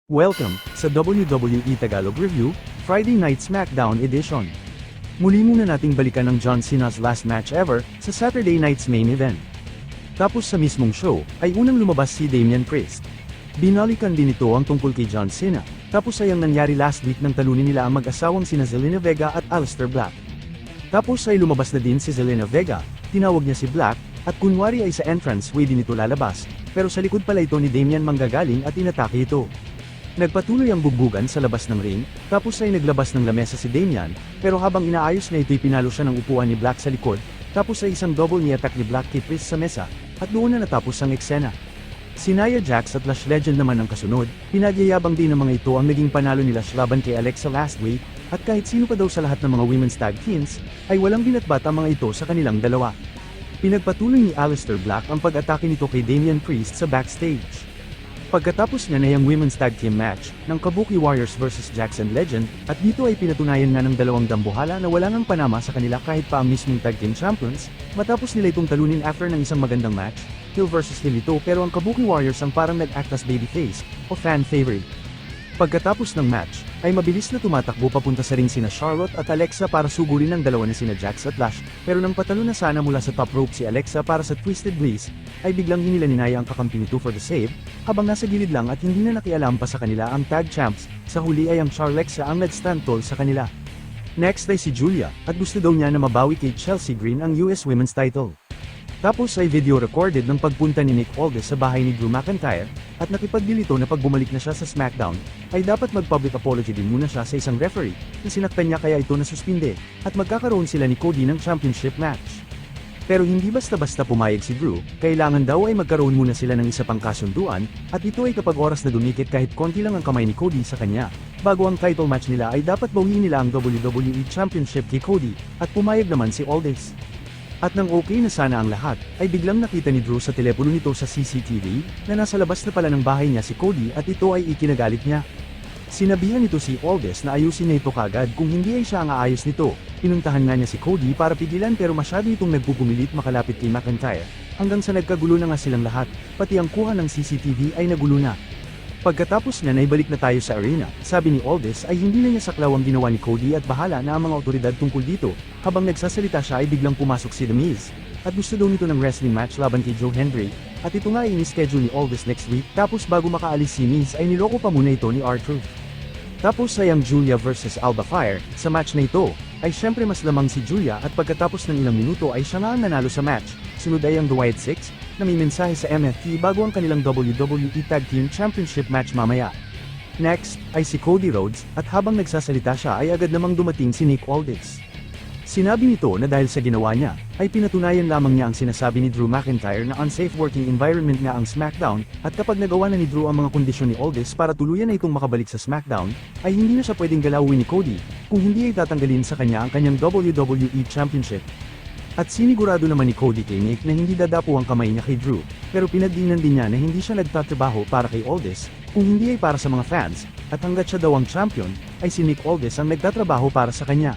Welcome sa WWE Tagalog Review, Friday Night SmackDown Edition. Muli muna nating balikan ang John Cena's last match ever sa Saturday night's main event. Tapos sa mismong show, ay unang lumabas si Damian Priest. Binalikan din ito ang tungkol kay John Cena, tapos ay ang nangyari last week nang talunin nila ang mag-asawang sina Zelina Vega at Aleister Black. Tapos ay lumabas na din si Zelina Vega, tinawag niya si Black, at kunwari ay sa entrance way din ito lalabas, pero sa likod pala ito ni Damian manggagaling at inatake ito. Nagpatuloy ang bugbugan sa labas ng ring, tapos ay naglabas ng lamesa si Damian, pero habang inaayos na ito'y pinalo siya ng upuan ni Black sa likod, tapos ay isang double knee attack ni Black kay Priest sa mesa, at doon na natapos ang eksena. Si Nia Jax at Lash Legend naman ang kasunod, pinagyayabang din ng mga ito ang naging panalo ni Lash laban kay Alexa last week, at kahit sino pa daw sa lahat ng mga women's tag teams, ay walang binatbat ang mga ito sa kanilang dalawa. Pinagpatuloy ni Aleister Black ang pag-atake nito kay Damian Priest sa backstage. Pagkatapos niya na yung women's tag team match ng Kabuki Warriors vs Jax and Legend, at dito ay pinatunayan nga ng dalawang dambuhala na wala ngang panama sa kanila kahit pa ang mismong tag team champions, matapos nila itong talunin after ng isang magandang match, Hill vs Hill ito, pero ang Kabuki Warriors ang parang nag-act as babyface, o fan favorite. Pagkatapos ng match, ay mabilis na tumatakbo papunta sa ring sina Charlotte at Alexa para sugurin ng dalawa na sina Jax at Lash, pero nang patalo na sana mula sa top rope si Alexa para sa Twisted Bliss, ay biglang hinila ni Nia ang kakampi nito for the save, habang nasa gilid lang at hindi na nakialam pa sa kanila ang tag champs, sa huli ay ang Charlexa ang nag-stand tall sa kanila. Next ay si Julia, at gusto daw niya na mabawi kay Chelsea Green ang US Women's title. Tapos ay video recorded ng pagpunta ni Nick Aldis sa bahay ni Drew McIntyre, at nakipagdilito na pag bumalik na siya sa SmackDown, ay dapat mag-public apology din muna siya sa isang referee, na sinaktan niya kaya ito nasuspinde, at magkakaroon sila ni Cody ng championship match. Pero hindi basta-basta pumayag si Drew, kailangan daw ay magkaroon muna sila ng isa pang kasunduan, at ito ay kapag oras na dumikit kahit konti lang ang kamay ni Cody sa kanya, bago ang title match nila ay dapat bawiin nila ang WWE Championship kay Cody, at pumayag naman si Aldis. At nang okay na sana ang lahat, ay biglang nakita ni Drew sa telepono nito sa CCTV, na nasa labas na pala ng bahay niya si Cody at ito ay ikinagalit niya. Sinabihan nito si Aldis na ayusin na ito kagad kung hindi ay siya ang aayos nito. Pinuntahan nga niya si Cody para pigilan pero masyado itong nagpupumilit makalapit kay McIntyre, hanggang sa nagkagulo na nga silang lahat, pati ang kuha ng CCTV ay nagulo na. Pagkatapos na naibalik na tayo sa arena, sabi ni Aldis ay hindi na niya saklaw ang ginawa ni Cody at bahala na ang mga otoridad tungkol dito, habang nagsasalita siya ay biglang pumasok si The Miz, at gusto daw nito ng wrestling match laban kay Joe Hendry, at ito nga ay ini-schedule ni Aldis next week, tapos bago makaalis si Miz ay niloko pa muna ito ni R-Truth. Tapos ay ang Julia vs Alba Fire, sa match na ito, ay syempre mas lamang si Julia at pagkatapos ng ilang minuto ay siya nga ang nanalo sa match, sunod ay ang The Wyatt Six, na may mensahe sa MFT bago ang kanilang WWE Tag Team Championship match mamaya. Next, ay si Cody Rhodes, at habang nagsasalita siya ay agad namang dumating si Nick Aldis. Sinabi nito na dahil sa ginawa niya, ay pinatunayan lamang niya ang sinasabi ni Drew McIntyre na unsafe working environment nga ang SmackDown, at kapag nagawa na ni Drew ang mga kondisyon ni Aldis para tuluyan na itong makabalik sa SmackDown, ay hindi na siya pwedeng galawin ni Cody, kung hindi ay tatanggalin sa kanya ang kanyang WWE Championship. At sinigurado naman ni Cody kay Nick na hindi dadapo ang kamay niya kay Drew, pero pinagdiinan din niya na hindi siya nagtatrabaho para kay Aldis, kung hindi ay para sa mga fans, at hanggat siya daw ang champion, ay si Nick Aldis ang nagtatrabaho para sa kanya.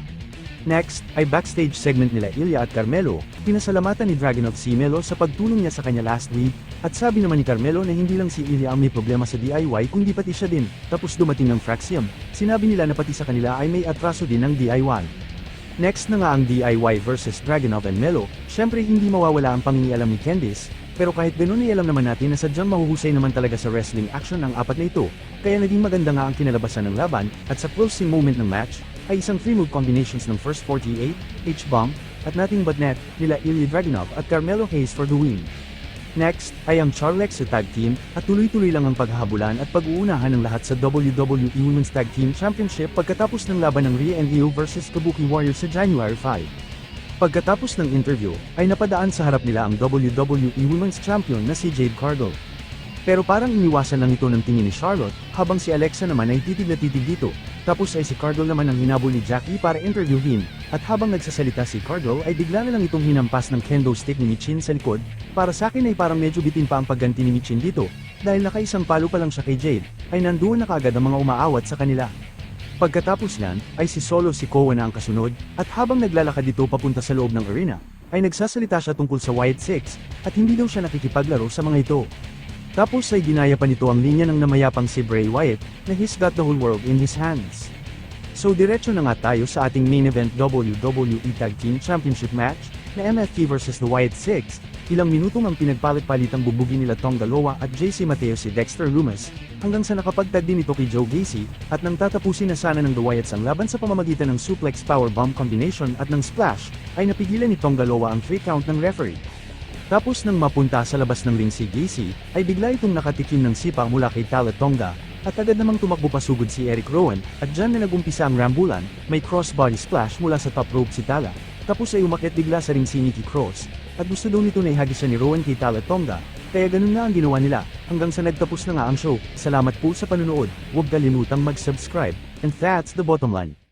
Next, ay backstage segment nila Ilya at Carmelo, pinasalamatan ni Dragunov si Melo sa pagtulong niya sa kanya last week, at sabi naman ni Carmelo na hindi lang si Ilya ang may problema sa DIY kundi pati siya din, tapos dumating ng Fraxium, sinabi nila na pati sa kanila ay may atraso din ng DIY. Next na nga ang DIY vs Dragunov and Melo, syempre hindi mawawala ang pangingialam ni Candice, pero kahit ganun ay alam naman natin na sadyang mahuhusay naman talaga sa wrestling action ang apat na ito, kaya naging maganda nga ang kinalabasan ng laban, at sa closing moment ng match, ay isang 3-move combinations ng first 48, H-bomb, at nothing but net, nila Ilya Dragunov at Carmelo Hayes for the win. Next, ay ang Charlexa Tag Team, at tuloy-tuloy lang ang paghahabulan at pag-uunahan ng lahat sa WWE Women's Tag Team Championship pagkatapos ng laban ng Rhea and Io vs Kabuki Warriors sa January 5. Pagkatapos ng interview, ay napadaan sa harap nila ang WWE Women's Champion na si Jade Cargill. Pero parang iniwasan lang ito ng tingin ni Charlotte, habang si Alexa naman ay titig na titig dito, tapos ay si Cargill naman ang hinabol ni Jackie para interviewin, at habang nagsasalita si Cargill ay bigla na lang itong hinampas ng kendo stick ni Michin sa likod, para sa akin ay parang medyo bitin pa ang pagganti ni Michin dito, dahil nakaisang palo pa lang siya kay Jade, ay nandoon na kaagad ang mga umaawat sa kanila. Pagkatapos niyan, ay si Solo Sikoa na ang kasunod, at habang naglalakad dito papunta sa loob ng arena, ay nagsasalita siya tungkol sa Wyatt Six, at hindi daw siya nakikipaglaro sa mga ito. Tapos ay ginaya pa nito ang linya ng namayapang si Bray Wyatt, na he's got the whole world in his hands. So diretso na nga tayo sa ating main event WWE Tag Team Championship match, na MFT vs The Wyatt Sigs. Ilang minutong ang pinagpalit-palitang bubugi nila Tong Dalowa at JC Mateo si Dexter Lumis, hanggang sa nakapagtag din ito kay Joe Gacy, at nang tatapusin na sana ng The Wyatts ang laban sa pamamagitan ng suplex powerbomb combination at ng splash, ay napigilan ni Tong Dalowa ang 3 count ng referee. Tapos nang mapunta sa labas ng ring si Gacy, ay bigla itong nakatikim ng sipa mula kay Tala Tonga, at agad namang tumakbo pasugod si Eric Rowan, at dyan na nagumpisa ang rambulan, may crossbody splash mula sa top rope si Tala, tapos ay umakyat bigla sa ring si Nikki Cross, at gusto daw nito na ihagis siya ni Rowan kay Tala Tonga, kaya ganun na ang ginawa nila, hanggang sa nagtapos na nga ang show. Salamat po sa panunood, huwag kalimutang mag-subscribe, and that's the bottom line.